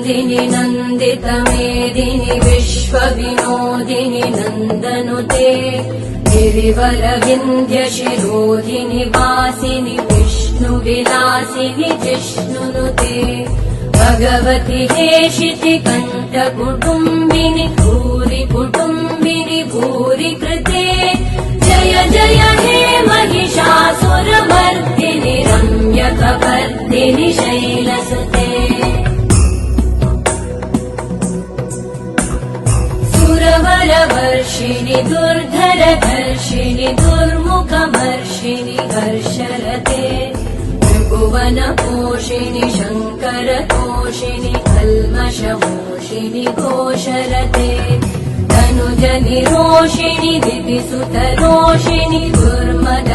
नन्दिनि नन्दितमेदिनि विश्वविनोदिनि नन्दनुते गिरिवरविन्ध्यशिरोधिनि वासिनि विष्णुविलासिनि जिष्णुनुते भगवति हेशिति कण्ठकुटुम्बिनि भूरि कुटुम्बिनि भूरि कृते जय जय हे महिषासुरमर्दिनि रम्यकपर्दिनि शैलसुते सुरवरवर्षिणि दुर्धरधर्षिणि दुर्मुखमर्षिणि हर्षरते त्रिभुवनपोषिणि शङ्करतोषिणि कल्मषमोषिणि घोषरते तनुजनिरोषिणि दिविसुतरोषिणि दुर्मद